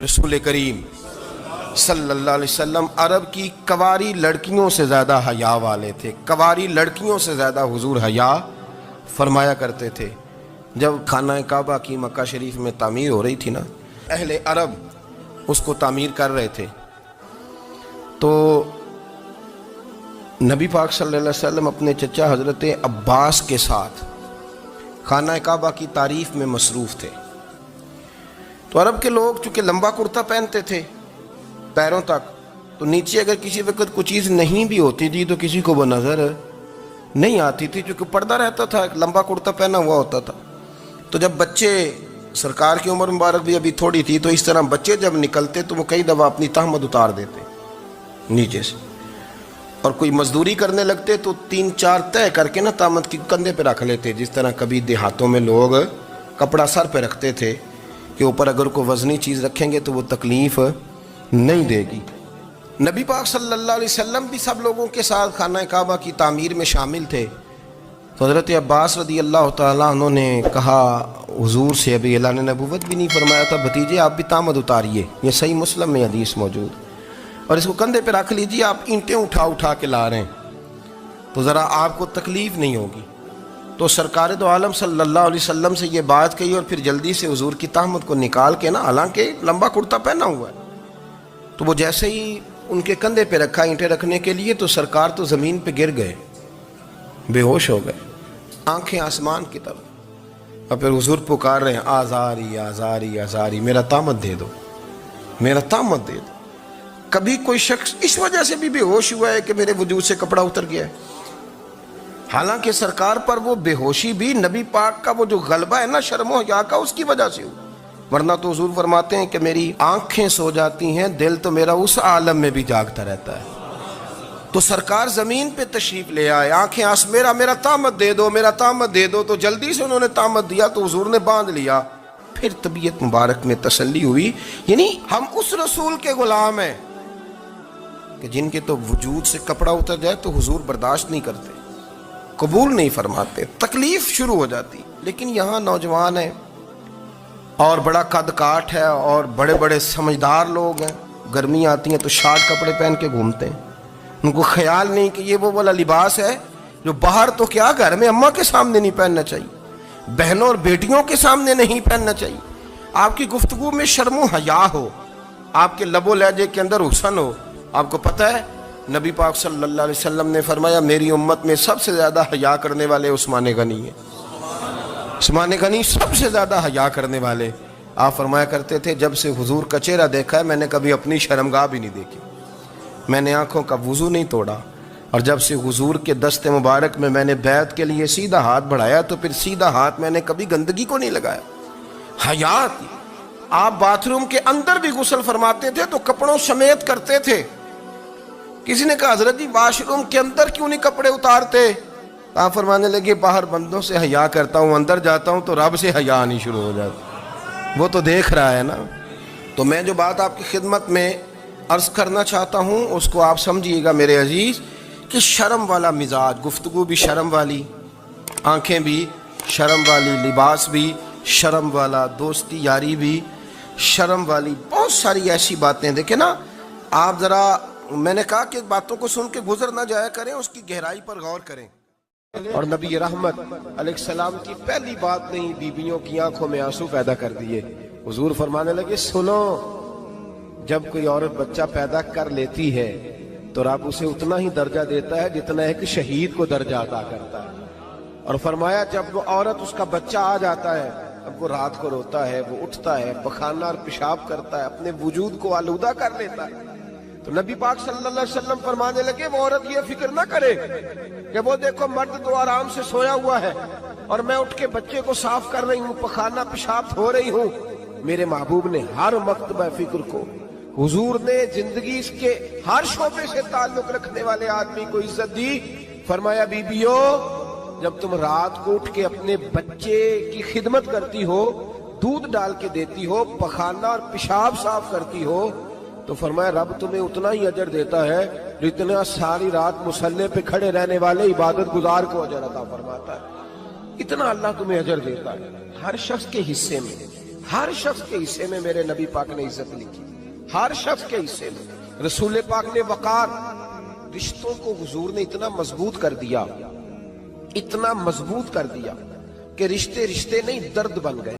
رسول کریم صلی اللہ علیہ وسلم عرب کی کواری لڑکیوں سے زیادہ حیا والے تھے. کواری لڑکیوں سے زیادہ حضور حیا فرمایا کرتے تھے. جب خانہ کعبہ کی مکہ شریف میں تعمیر ہو رہی تھی نا، اہل عرب اس کو تعمیر کر رہے تھے، تو نبی پاک صلی اللہ علیہ وسلم اپنے چچا حضرت عباس کے ساتھ خانہ کعبہ کی تعریف میں مصروف تھے. تو عرب کے لوگ چونکہ لمبا کرتا پہنتے تھے پیروں تک، تو نیچے اگر کسی وقت کوئی چیز نہیں بھی ہوتی تھی تو کسی کو وہ نظر نہیں آتی تھی، چونکہ پردہ رہتا تھا، ایک لمبا کرتا پہنا ہوا ہوتا تھا. تو جب بچے، سرکار کی عمر مبارک بھی ابھی تھوڑی تھی، تو اس طرح بچے جب نکلتے تو وہ کئی دفعہ اپنی تہمت اتار دیتے نیچے سے، اور کوئی مزدوری کرنے لگتے تو 3-4 طے کر کے نا تہمت کی کندھے پہ رکھ لیتے. جس طرح کبھی دیہاتوں میں لوگ کپڑا سر پہ رکھتے تھے کہ اوپر اگر کوئی وزنی چیز رکھیں گے تو وہ تکلیف نہیں دے گی. نبی پاک صلی اللہ علیہ وسلم بھی سب لوگوں کے ساتھ خانہ کعبہ کی تعمیر میں شامل تھے. تو حضرت عباس رضی اللہ تعالیٰ عنہ نے کہا حضور سے، ابھی اللہ نے نبوت بھی نہیں فرمایا تھا، بھتیجے آپ بھی تامد اتاریے، یہ صحیح مسلم میں حدیث موجود، اور اس کو کندھے پہ رکھ لیجیے، آپ اینٹیں اٹھا کے لا رہے ہیں تو ذرا آپ کو تکلیف نہیں ہوگی. تو سرکار دو عالم صلی اللہ علیہ وسلم سے یہ بات کہی، اور پھر جلدی سے حضور کی تہمت کو نکال کے نا، حالانکہ لمبا کرتا پہنا ہوا ہے، تو وہ جیسے ہی ان کے کندھے پہ رکھا اینٹیں رکھنے کے لیے، تو سرکار تو زمین پہ گر گئے، بے ہوش ہو گئے، آنکھیں آسمان کی طرف، اور پھر حضور پکار رہے ہیں آزاری آزاری آزاری، میرا تامت دے دو، میرا تامت دے دو. کبھی کوئی شخص اس وجہ سے بھی بے ہوش ہوا ہے کہ میرے وجود سے کپڑا اتر گیا ہے؟ حالانکہ سرکار پر وہ بے ہوشی بھی نبی پاک کا وہ جو غلبہ ہے نا شرم و حیا کا، اس کی وجہ سے ہوا. ورنہ تو حضور فرماتے ہیں کہ میری آنکھیں سو جاتی ہیں، دل تو میرا اس عالم میں بھی جاگتا رہتا ہے. تو سرکار زمین پہ تشریف لے آئے، آنکھیں میرا تامت دے دو، میرا تامت دے دو. تو جلدی سے انہوں نے تامت دیا تو حضور نے باندھ لیا. پھر طبیعت مبارک میں تسلی ہوئی. یعنی ہم اس رسول کے غلام ہیں کہ جن کے تو وجود سے کپڑا اتر جائے تو حضور برداشت نہیں کرتے، قبول نہیں فرماتے، تکلیف شروع ہو جاتی. لیکن یہاں نوجوان ہیں اور بڑا قد کاٹ ہے اور بڑے بڑے سمجھدار لوگ ہیں، گرمی آتی ہیں تو شارٹ کپڑے پہن کے گھومتے ہیں. ان کو خیال نہیں کہ یہ وہ والا لباس ہے جو باہر تو کیا گھر میں اماں کے سامنے نہیں پہننا چاہیے، بہنوں اور بیٹیوں کے سامنے نہیں پہننا چاہیے. آپ کی گفتگو میں شرم و حیا ہو، آپ کے لب و لہجے کے اندر حسن ہو. آپ کو پتہ ہے نبی پاک صلی اللہ علیہ وسلم نے فرمایا میری امت میں سب سے زیادہ حیا کرنے والے عثمان غنی ہیں. عثمان غنی سب سے زیادہ حیا کرنے والے. آپ فرمایا کرتے تھے جب سے حضور کا چہرہ دیکھا ہے میں نے کبھی اپنی شرمگاہ بھی نہیں دیکھی، میں نے آنکھوں کا وضو نہیں توڑا، اور جب سے حضور کے دست مبارک میں نے بیعت کے لیے سیدھا ہاتھ بڑھایا تو پھر سیدھا ہاتھ میں نے کبھی گندگی کو نہیں لگایا. حیا. آپ باتھ روم کے اندر بھی غسل فرماتے تھے تو کپڑوں سمیت کرتے تھے. کسی نے کہا حضرت جی واش روم کے اندر کیوں نہیں کپڑے اتارتے؟ آپ فرمانے لگے باہر بندوں سے حیا کرتا ہوں، اندر جاتا ہوں تو رب سے حیا آنی شروع ہو جاتی، وہ تو دیکھ رہا ہے نا. تو میں جو بات آپ کی خدمت میں عرض کرنا چاہتا ہوں اس کو آپ سمجھیے گا میرے عزیز، کہ شرم والا مزاج، گفتگو بھی شرم والی، آنکھیں بھی شرم والی، لباس بھی شرم والا، دوستی یاری بھی شرم والی، بہت ساری ایسی باتیں. دیکھیں نا آپ ذرا، میں نے کہا کہ باتوں کو سن کے گزر نہ جایا کریں، اس کی گہرائی پر غور کریں. اور نبی رحمت علیہ السلام کی پہلی بات نہیں بیویوں کی آنکھوں میں آنسو پیدا کر دیے. حضور فرمانے لگے سنو، جب کوئی عورت بچہ پیدا کر لیتی ہے تو رب اسے اتنا ہی درجہ دیتا ہے جتنا ایک شہید کو درجہ عطا کرتا ہے. اور فرمایا جب وہ عورت، اس کا بچہ آ جاتا ہے، اب وہ رات کو روتا ہے، وہ اٹھتا ہے، پخانہ اور پیشاب کرتا ہے، اپنے وجود کو آلودہ کر لیتا ہے. تو نبی پاک صلی اللہ علیہ وسلم فرمانے لگے وہ عورت یہ فکر نہ کرے کہ وہ دیکھو مرد تو آرام سے سویا ہوا ہے اور میں اٹھ کے بچے کو صاف کر رہی ہوں، پخانہ پیشاب ہو رہی ہوں. میرے محبوب نے ہر مرتبہ فکر کو، حضور نے زندگی اس کے ہر شعبے سے تعلق رکھنے والے آدمی کو عزت دی. فرمایا بیبیو جب تم رات کو اٹھ کے اپنے بچے کی خدمت کرتی ہو، دودھ ڈال کے دیتی ہو، پخانہ اور پیشاب صاف کرتی ہو، تو فرمایا رب تمہیں اتنا ہی اجر دیتا ہے جتنا ساری رات مصلی پہ کھڑے رہنے والے عبادت گزار کو اجر عطا فرماتا ہے. اتنا اللہ تمہیں اجر دیتا ہے ہر شخص کے حصے میں، ہر شخص کے حصے میں میرے نبی پاک نے عزت لکھی، ہر شخص کے حصے میں۔ رسول پاک نے وقار، رشتوں کو حضور نے اتنا مضبوط کر دیا، اتنا مضبوط کر دیا کہ رشتے رشتے نہیں درد بن گئے۔